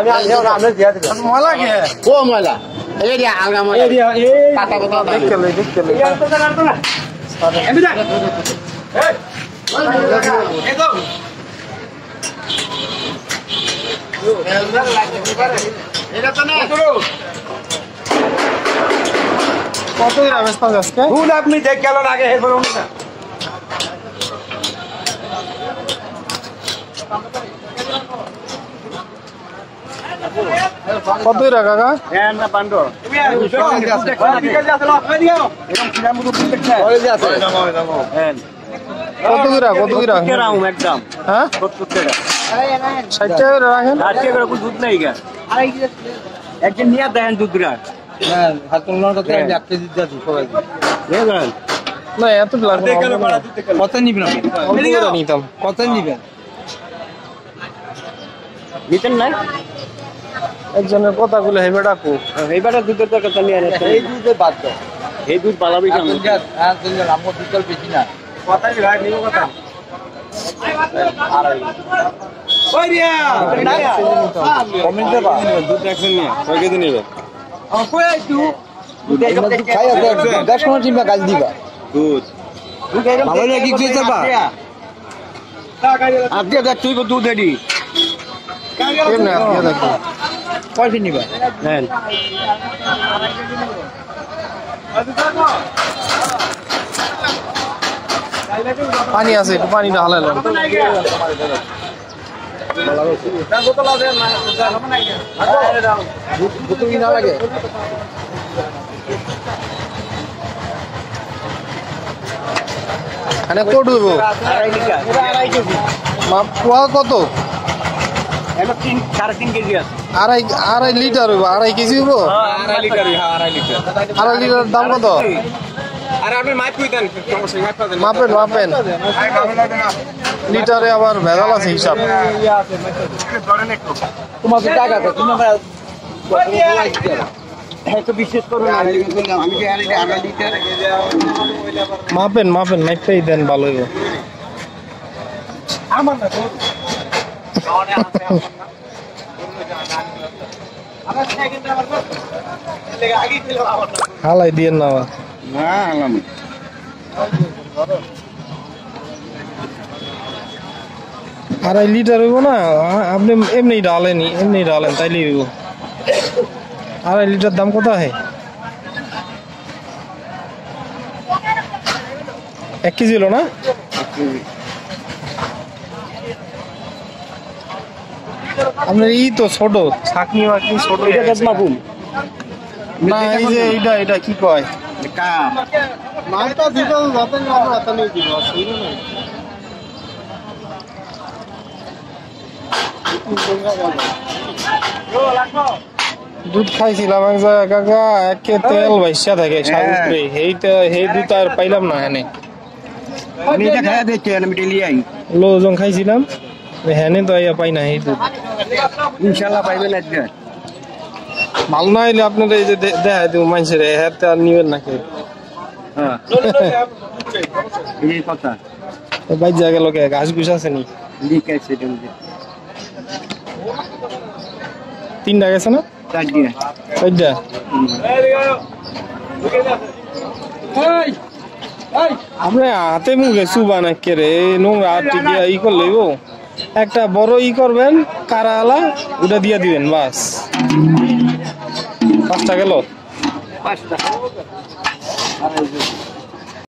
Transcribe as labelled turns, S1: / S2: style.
S1: আমি আমি দিয়া দিলাম ময়লা কে ও ময়লা এই দিয়া আলগা ময়লা এই পাতা পাতা দেখতে লই এই তো জানান তো না এমনি যা এই এগো এটা তো না কত গ্রাম আছে আজকে ফুল আপনি দেখ গেল আগে হে বলুন না কত টাকা কাকা হ্যাঁ না পান্ডো কত গ্রাম একদম হ্যাঁ 70 টাকা 60 টাকা রাখেন 60 টাকা করে দুধ নাই গা একজন নিয়ে দেন দুধ রাখ না হাত তোলার কথা আমি 1 কেজি দিতে সবাই দেখেন না এত লাগবে কত নিবেন আপনি কত নিতাম কত নিবেন নিতেন না একজনের কথাগুলো হেবে ডাকো হেবেটা দুধের কথা নিয়ে আনে এই দুধে বাদ দাও এই দুধ পালাবি কেমন হ্যাঁ তুমি আমো বিকল বেশি না কথাই ভাই নিব কথা ওই রিয়া কমেন্ট দেবা দুধ একজন নিয়ে কয় কেজি নেবে কই আইছু দুধ খাই আছে 10 মিনিট চিন্তা গাল দিবা দুধ ভালো না কি কইতে বা আজকে দেখ তুই দুধ এডি কেন না আপনি দেখো কয়টি নিবা নেন পানি আছে একটু পানিটা হালাইলাম না লাগে এখানে কত হইব পোয়া কত 3.5 কেজি আছে আড়াই লিটার হইব 2.5 কেজি হইব 2.5 লিটার হ্যাঁ 2.5 লিটার 2.5 লিটার দাম কত আরে আপনি মাপ কই দেন মাপেন লিটারে আবার ভেজাল আছে হিসাব তোমার টাকা তো তুমি তো বিশেষ করো না আমি কি আড়াই লিটার মাপেন মাপটাই দেন ভালো হইব আমার না হালাই দিয়ে না হালাম আড়াই লিটার হইব না আপনি এমনি ডালেন তাইলে হইব 2.5 লিটার দাম কত হয় 1 কেজি হলো না আপনার ই তো ছোট ছাকনি মাকনি ছোট না এই যে এইটা কি কয় দুধ খাইছিলাম এক জায়গায় কাকা একে তেল ভাইসা থাকে সাগরে এই দুধ আর পাইলাম না এনে লোজন খাইছিলাম হ্যাঁ তো আইয়া পাই না এই দুধ ইনশাল্লাহ পাইবেন আজকে ভালো না হইলে আপনারা এই যে দেখা দেবো মানুষের হ্যাঁ আর নিবেন নাকি কথা বাইর জায়গা লোকে ঘাস ঘুষ আছে নি 3টা গেছে না 4টা আমরা হাতে মুখে চুবা না কেরে নোংরা হাত ই করলে একটা বড় ই করবেন কারা আলা ওটা দিয়ে দিবেন বাস 5টা গেল 5টা